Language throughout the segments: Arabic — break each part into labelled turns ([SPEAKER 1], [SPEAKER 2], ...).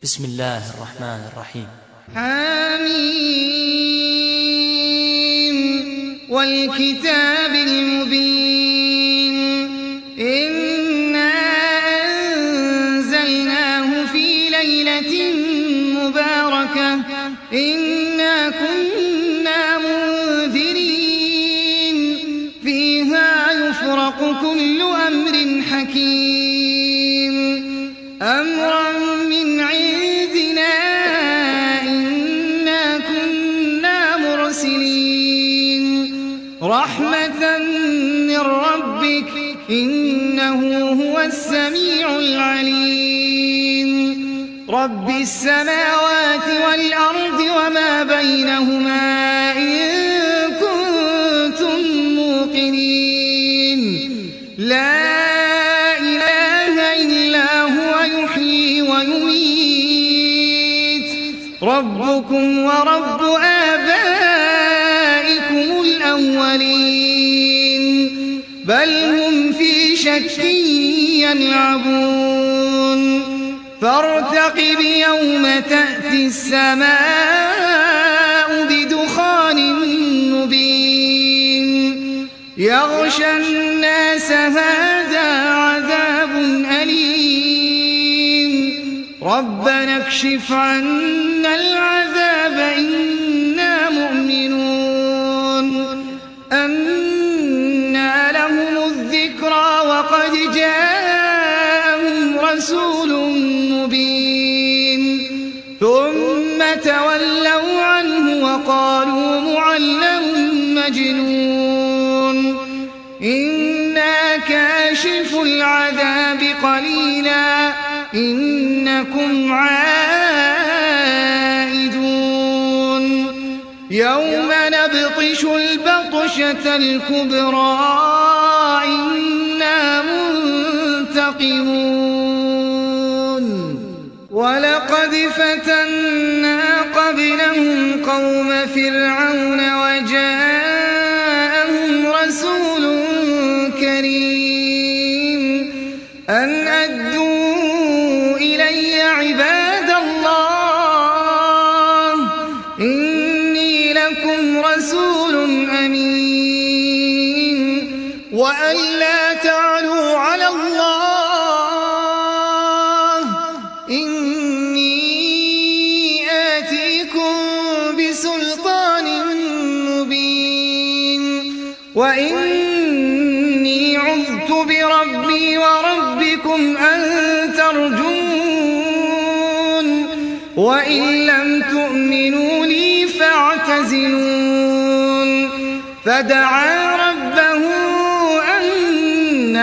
[SPEAKER 1] بسم الله الرحمن الرحيم.
[SPEAKER 2] حميم والكتاب المبين إنا أنزلناه في ليلة مباركة إنا كنا منذرين فيها يفرق كل أمر حكيم أمرا من عندنا إنا كنا مرسلين رحمة من ربك إنه هو السميع العليم رب السماوات والأرض وما بينهما إن كنتم موقنين لا إله إلا هو يحيي ويميت ربكم ورب آبائكم الأولين بل هم في شك يلعبون فارتقب يوم تأتي السماء بدخان مبين يغشى الناس هذا عذاب أليم ربنا اكشف عنا العذاب إنا مؤمنون أنى لهم الذكرى وقد جاءهم رسول مبين ثم تولوا عنه وقالوا معلم مجنون إنا كاشف العذاب قليلا إنكم عائدون يوم نبطش البطشة الكبرى إنا منتقمون ولقد فتنا قبلهم قوم فرعون وجاءهم رسول كريم أن أدوا إلي عباد الله إني لكم رسول أمين وأن لا تعلوا على الله إني آتيكم بسلطان مبين وإني عذت بربي وربكم أن ترجون وإن لم تؤمنوا لي فاعتزلون فدعا ربه أن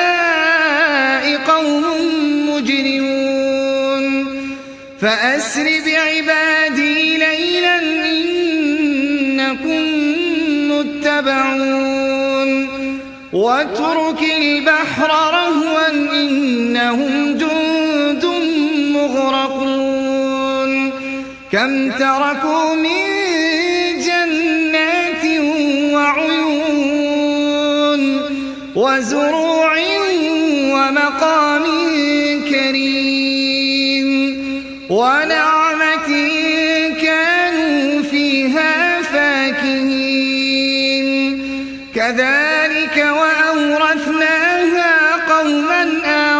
[SPEAKER 2] هؤلاء قوم مجرمون فأسر بعبادي ليلا إنكم متبعون واترك البحر رهوا إنهم جند مغرقون كم تركوا من جنات وعيون وزروع ومقام كريم ونعمة كانوا فيها فاكهين كذلك وأورثناها قوما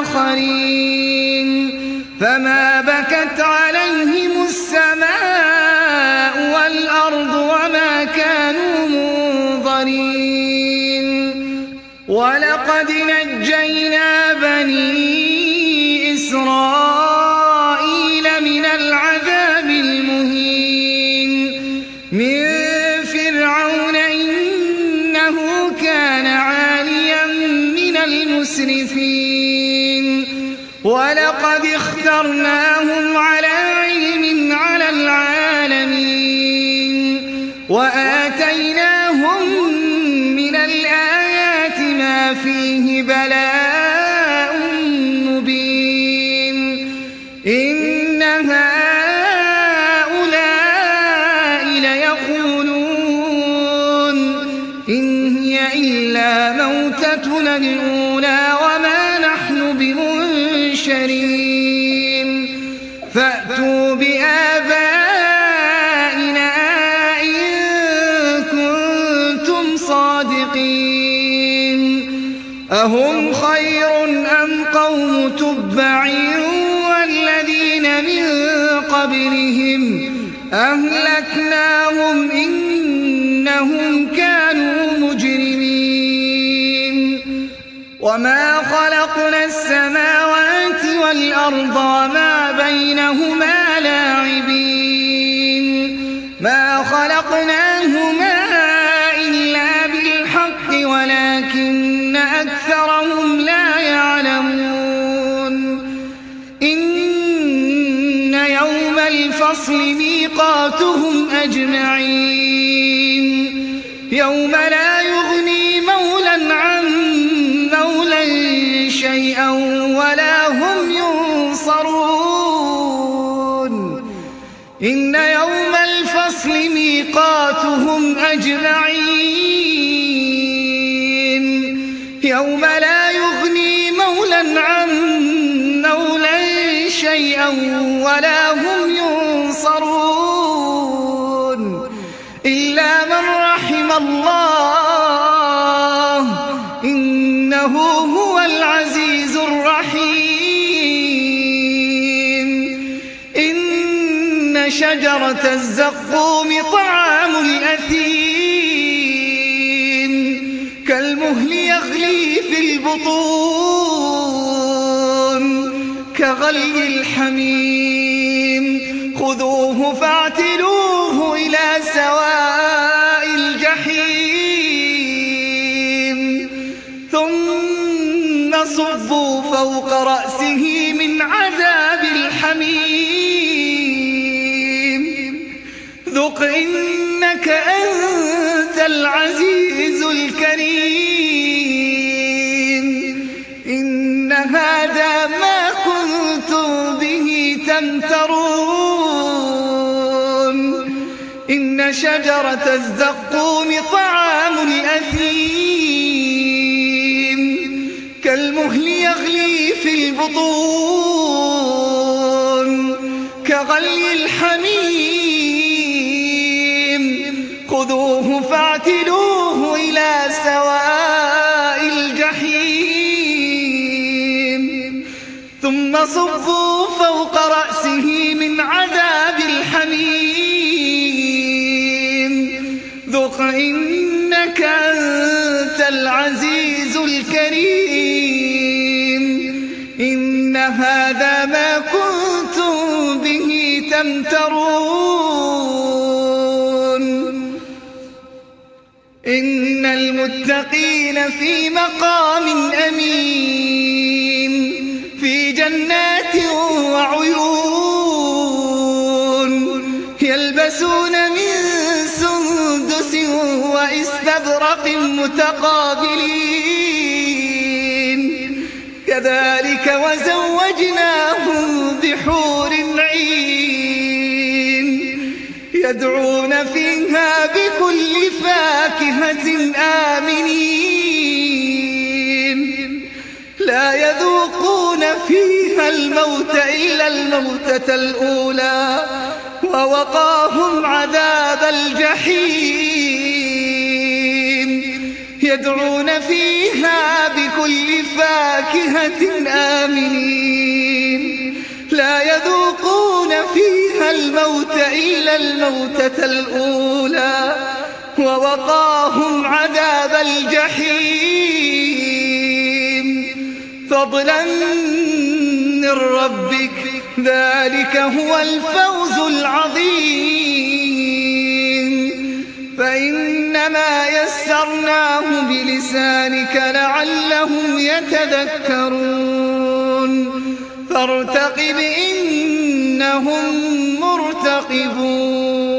[SPEAKER 2] آخرين فما بكت عليهم السماء والأرض وما كانوا منظرين ولقد نجينا بني إسرائيل من العذاب المهين من فرعون إنه كان عاليا من المسرفين ولقد اخترناهم على علم على العالمين وآتيناهم من الآيات ما فيه بلاء مبين إن هؤلاء ليقولون إن هي إلا موتتنا الأولى وما نحن بمنشرين فأتوا بآبائنا إن كنتم صادقين أهم خير أم قوم تبع والذين من قبلهم أهلكناهم إنهم كانوا مجرمين وما خلقنا السماوات والأرض وما بينهما لاعبين ما خلقناهما إلا بالحق ولكن أكثرهم لا يعلمون إن يوم الفصل ميقاتهم أجمعين يوم لا يغني مولا عن مولا شيئا ولا هم ينصرون إن يوم الفصل ميقاتهم أجمعين يوم لا يغني مولا عن مولا شيئا ولا هم ينصرون إلا من رحم الله إنه هو العزيز الرحيم إن شجرة الزقوم طعام الأثيم كالمهل يغلي في البطون كغلي الحميم خذوه فاعتلوه إلى سواء الجحيم ثم صبوا فوق رأسه من عذاب الحميم ذق إنك أنت العزيز الكريم إن هذا ما كنتم به تمترون إن شجرة الزقوم طعام الأثيم كالمهل يغلي في البطون كغلي الحميم خذوه فاعتلوه إلى سواء الجحيم ثم صبوا فوق رأسه من عذاب الحميم ذق إنك أنت العزيز الكريم إن هذا ما كنتم به تمترون إن المتقين في مقام أمين في جنات وعيون يلبسون من سندس وإستبرق متقابلين كذلك وزوجناهم بحور عين يدعون فيها بكل فاكهة آمنين لا يذوقون فيها الموت إلا الموتة الأولى ووقاهم عذاب الجحيم يدعون فيها بكل فاكهة آمنين لا يذوقون فيها الموت إلا الموتة الأولى ووقاهم عذاب الجحيم فضلا من ربك ذلك هو الفوز العظيم فإنما يسرناه بلسانك لعلهم يتذكرون فارتقب إنهم مرتقبون